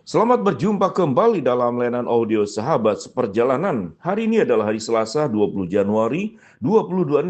Selamat berjumpa kembali dalam layanan audio Sahabat Seperjalanan. Hari ini adalah hari Selasa 20 Januari 2026.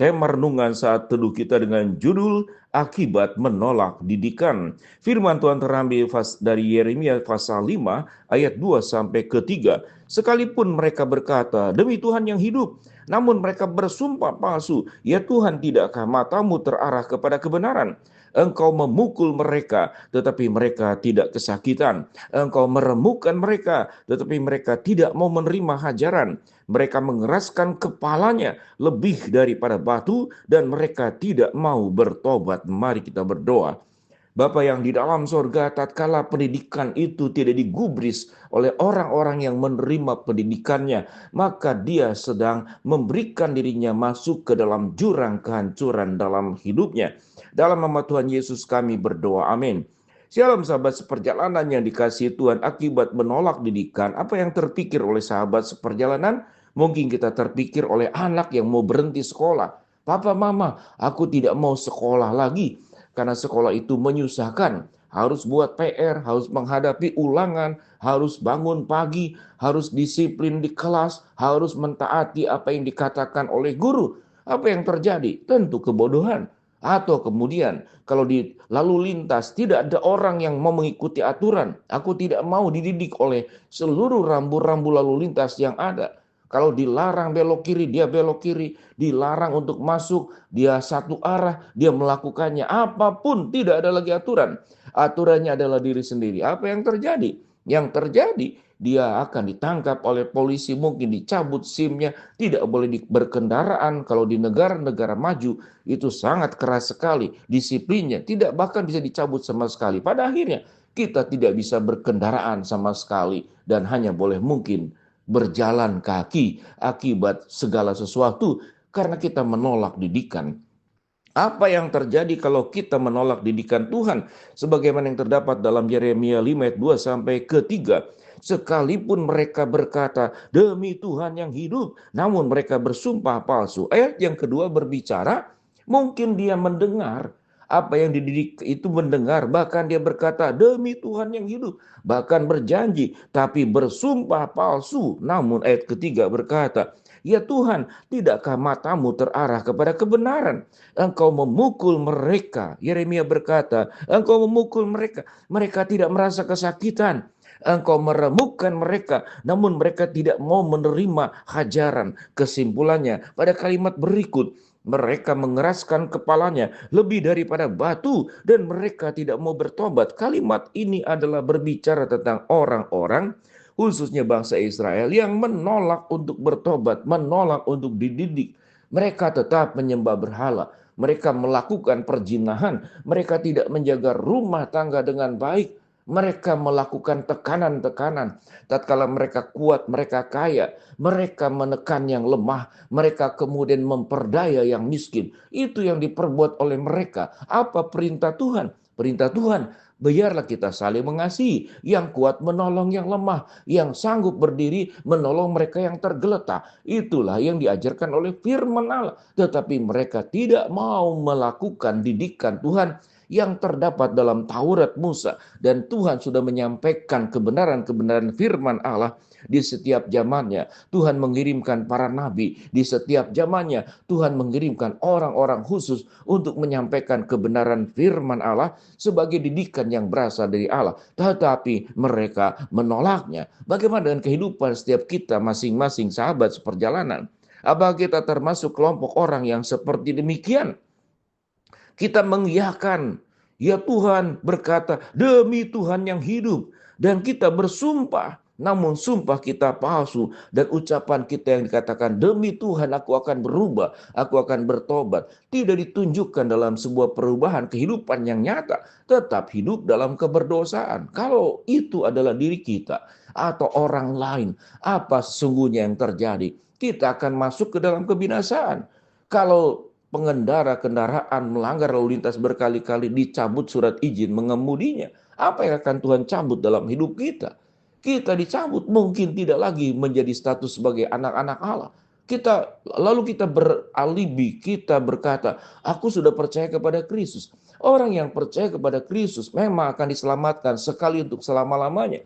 Tema renungan saat teduh kita dengan judul Akibat Menolak Didikan. Firman Tuhan terambil dari Yeremia pasal 5 ayat 2 sampai ke 3. Sekalipun mereka berkata, demi Tuhan yang hidup, namun mereka bersumpah palsu. Ya Tuhan, tidakkah matamu terarah kepada kebenaran? Engkau memukul mereka, tetapi mereka tidak kesakitan. Engkau meremukkan mereka, tetapi mereka tidak mau menerima hajaran. Mereka mengeraskan kepalanya lebih daripada batu, dan mereka tidak mau bertobat. Mari kita berdoa. Bapa yang di dalam sorga, tatkala pendidikan itu tidak digubris oleh orang-orang yang menerima pendidikannya, maka dia sedang memberikan dirinya masuk ke dalam jurang kehancuran dalam hidupnya. Dalam nama Tuhan Yesus kami berdoa, amin. Shalom sahabat seperjalanan yang dikasihi Tuhan, akibat menolak didikan, apa yang terpikir oleh sahabat seperjalanan? Mungkin kita terpikir oleh anak yang mau berhenti sekolah. Papa, mama, aku tidak mau sekolah lagi. Karena sekolah itu menyusahkan, harus buat PR, harus menghadapi ulangan, harus bangun pagi, harus disiplin di kelas, harus mentaati apa yang dikatakan oleh guru. Apa yang terjadi? Tentu kebodohan. Atau kemudian kalau di lalu lintas tidak ada orang yang mau mengikuti aturan. Aku tidak mau dididik oleh seluruh rambu-rambu lalu lintas yang ada. Kalau dilarang belok kiri, dia belok kiri. Dilarang untuk masuk, dia satu arah, dia melakukannya. Apapun, tidak ada lagi aturan. Aturannya adalah diri sendiri. Apa yang terjadi? Yang terjadi, dia akan ditangkap oleh polisi, mungkin dicabut SIM-nya, tidak boleh berkendaraan. Kalau di negara-negara maju, itu sangat keras sekali. Disiplinnya, tidak bahkan bisa dicabut sama sekali. Pada akhirnya, kita tidak bisa berkendaraan sama sekali. Dan hanya boleh mungkin berjalan kaki akibat segala sesuatu karena kita menolak didikan. Apa yang terjadi kalau kita menolak didikan Tuhan? Sebagaimana yang terdapat dalam Yeremia 5 ayat 2 sampai ke 3. Sekalipun mereka berkata, demi Tuhan yang hidup, namun mereka bersumpah palsu. Ayat yang kedua berbicara, mungkin dia mendengar apa yang dididik itu mendengar, bahkan dia berkata demi Tuhan yang hidup, bahkan berjanji, tapi bersumpah palsu. Namun ayat ketiga berkata, ya Tuhan, tidakkah matamu terarah kepada kebenaran? Engkau memukul mereka. Yeremia berkata, engkau memukul mereka. Mereka tidak merasa kesakitan. Engkau meremukkan mereka, namun mereka tidak mau menerima hajaran. Kesimpulannya, pada kalimat berikut, mereka mengeraskan kepalanya lebih daripada batu dan mereka tidak mau bertobat. Kalimat ini adalah berbicara tentang orang-orang, khususnya bangsa Israel, yang menolak untuk bertobat, menolak untuk dididik. Mereka tetap menyembah berhala. Mereka melakukan perjinahan. Mereka tidak menjaga rumah tangga dengan baik. Mereka melakukan tekanan-tekanan. Tatkala mereka kuat, mereka kaya. Mereka menekan yang lemah. Mereka kemudian memperdaya yang miskin. Itu yang diperbuat oleh mereka. Apa perintah Tuhan? Perintah Tuhan, biarlah kita saling mengasihi. Yang kuat menolong yang lemah. Yang sanggup berdiri menolong mereka yang tergeletak. Itulah yang diajarkan oleh firman Allah. Tetapi mereka tidak mau melakukan didikan Tuhan yang terdapat dalam Taurat Musa. Dan Tuhan sudah menyampaikan kebenaran-kebenaran firman Allah di setiap zamannya. Tuhan mengirimkan para nabi di setiap zamannya. Tuhan mengirimkan orang-orang khusus untuk menyampaikan kebenaran firman Allah sebagai didikan yang berasal dari Allah. Tetapi mereka menolaknya. Bagaimana dengan kehidupan setiap kita masing-masing sahabat seperjalanan? Apakah kita termasuk kelompok orang yang seperti demikian? Kita mengiyakan, ya Tuhan berkata, demi Tuhan yang hidup. Dan kita bersumpah, namun sumpah kita palsu. Dan ucapan kita yang dikatakan, demi Tuhan aku akan berubah, aku akan bertobat. Tidak ditunjukkan dalam sebuah perubahan kehidupan yang nyata. Tetap hidup dalam keberdosaan. Kalau itu adalah diri kita atau orang lain, apa sesungguhnya yang terjadi? Kita akan masuk ke dalam kebinasaan. Kalau pengendara kendaraan melanggar lalu lintas berkali-kali dicabut surat izin mengemudinya, apa yang akan Tuhan cabut dalam hidup kita? Kita dicabut, mungkin tidak lagi menjadi status sebagai anak-anak Allah. Lalu kita beralibi, kita berkata, aku sudah percaya kepada Kristus. Orang yang percaya kepada Kristus memang akan diselamatkan sekali untuk selama-lamanya.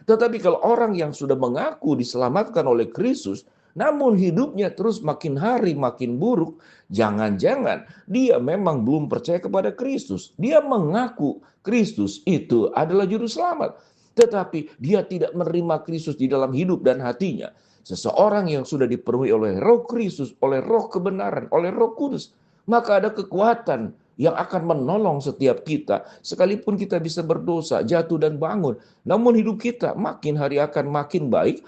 Tetapi kalau orang yang sudah mengaku diselamatkan oleh Kristus, namun hidupnya terus makin hari makin buruk, jangan-jangan dia memang belum percaya kepada Kristus. Dia mengaku Kristus itu adalah juru selamat, tetapi dia tidak menerima Kristus di dalam hidup dan hatinya. Seseorang yang sudah dipenuhi oleh Roh Kristus, oleh Roh kebenaran, oleh Roh Kudus, maka ada kekuatan yang akan menolong setiap kita. Sekalipun kita bisa berdosa, jatuh dan bangun, namun hidup kita makin hari akan makin baik,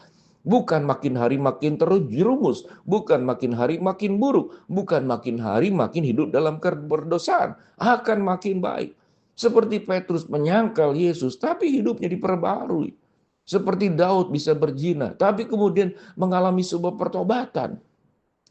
bukan makin hari makin terjerumus, bukan makin hari makin buruk, bukan makin hari makin hidup dalam berdosaan, akan makin baik. Seperti Petrus menyangkal Yesus, tapi hidupnya diperbarui. Seperti Daud bisa berzina, tapi kemudian mengalami sebuah pertobatan.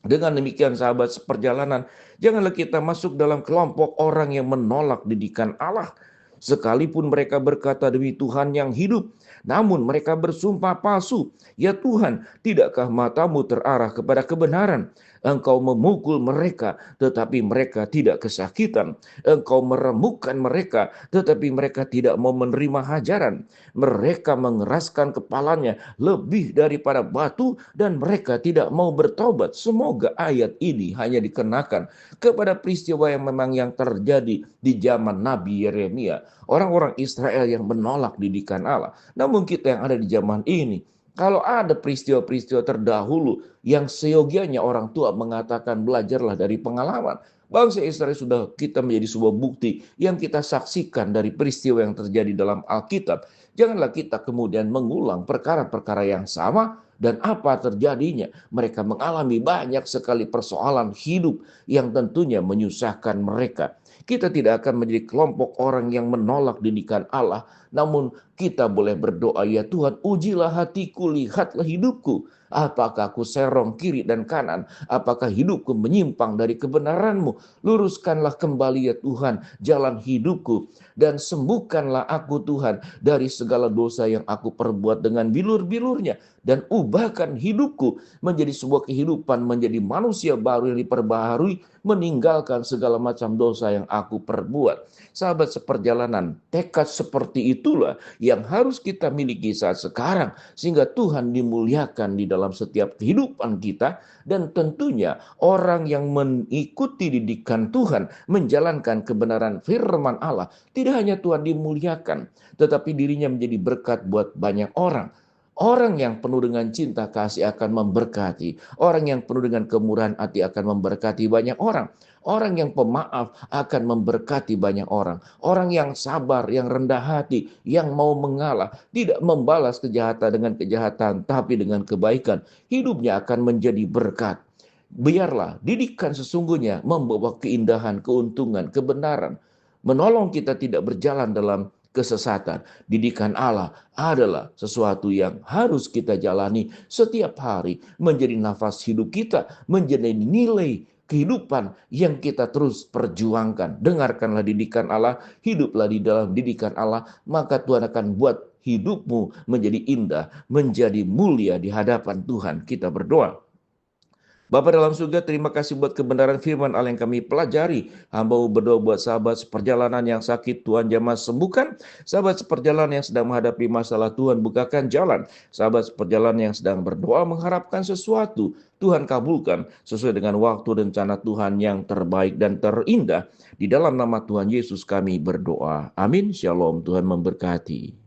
Dengan demikian sahabat seperjalanan, janganlah kita masuk dalam kelompok orang yang menolak didikan Allah. Sekalipun mereka berkata demi Tuhan yang hidup, namun mereka bersumpah palsu. Ya Tuhan, tidakkah matamu terarah kepada kebenaran? Engkau memukul mereka, tetapi mereka tidak kesakitan. Engkau meremukkan mereka, tetapi mereka tidak mau menerima hajaran. Mereka mengeraskan kepalanya lebih daripada batu, dan mereka tidak mau bertobat. Semoga ayat ini hanya dikenakan kepada peristiwa yang memang yang terjadi di zaman Nabi Yeremia. Orang-orang Israel yang menolak didikan Allah. Namun kita yang ada di zaman ini, kalau ada peristiwa-peristiwa terdahulu yang seyogianya orang tua mengatakan belajarlah dari pengalaman. Bangsa Israel sudah kita menjadi sebuah bukti yang kita saksikan dari peristiwa yang terjadi dalam Alkitab. Janganlah kita kemudian mengulang perkara-perkara yang sama, dan apa terjadinya? Mereka mengalami banyak sekali persoalan hidup yang tentunya menyusahkan mereka. Kita tidak akan menjadi kelompok orang yang menolak didikan Allah, namun kita boleh berdoa, ya Tuhan, ujilah hatiku, lihatlah hidupku. Apakah aku serong kiri dan kanan? Apakah hidupku menyimpang dari kebenaran-Mu? Luruskanlah kembali ya Tuhan jalan hidupku, dan sembuhkanlah aku Tuhan dari segala dosa yang aku perbuat dengan bilur-bilurnya, dan ubahkan hidupku menjadi sebuah kehidupan, menjadi manusia baru yang diperbaharui, meninggalkan segala macam dosa yang aku perbuat. Sahabat seperjalanan, tekad seperti itulah yang harus kita miliki saat sekarang, sehingga Tuhan dimuliakan di dalam setiap kehidupan kita. Dan tentunya orang yang mengikuti didikan Tuhan, menjalankan kebenaran firman Allah, tidak hanya Tuhan dimuliakan, tetapi dirinya menjadi berkat buat banyak orang. Orang yang penuh dengan cinta kasih akan memberkati. Orang yang penuh dengan kemurahan hati akan memberkati banyak orang. Orang yang pemaaf akan memberkati banyak orang. Orang yang sabar, yang rendah hati, yang mau mengalah, tidak membalas kejahatan dengan kejahatan, tapi dengan kebaikan, hidupnya akan menjadi berkat. Biarlah didikan sesungguhnya membawa keindahan, keuntungan, kebenaran, menolong kita tidak berjalan dalam kesesatan. Didikan Allah adalah sesuatu yang harus kita jalani setiap hari, menjadi nafas hidup kita, menjadi nilai kehidupan yang kita terus perjuangkan. Dengarkanlah didikan Allah, hiduplah di dalam didikan Allah, maka Tuhan akan buat hidupmu menjadi indah, menjadi mulia di hadapan Tuhan. Kita berdoa. Bapa dalam surga, terima kasih buat kebenaran firman Allah yang kami pelajari. Hamba berdoa buat sahabat seperjalanan yang sakit, Tuhan jamah sembuhkan. Sahabat seperjalanan yang sedang menghadapi masalah, Tuhan bukakan jalan. Sahabat seperjalanan yang sedang berdoa mengharapkan sesuatu, Tuhan kabulkan sesuai dengan waktu dan rencana Tuhan yang terbaik dan terindah. Di dalam nama Tuhan Yesus kami berdoa. Amin. Shalom. Tuhan memberkati.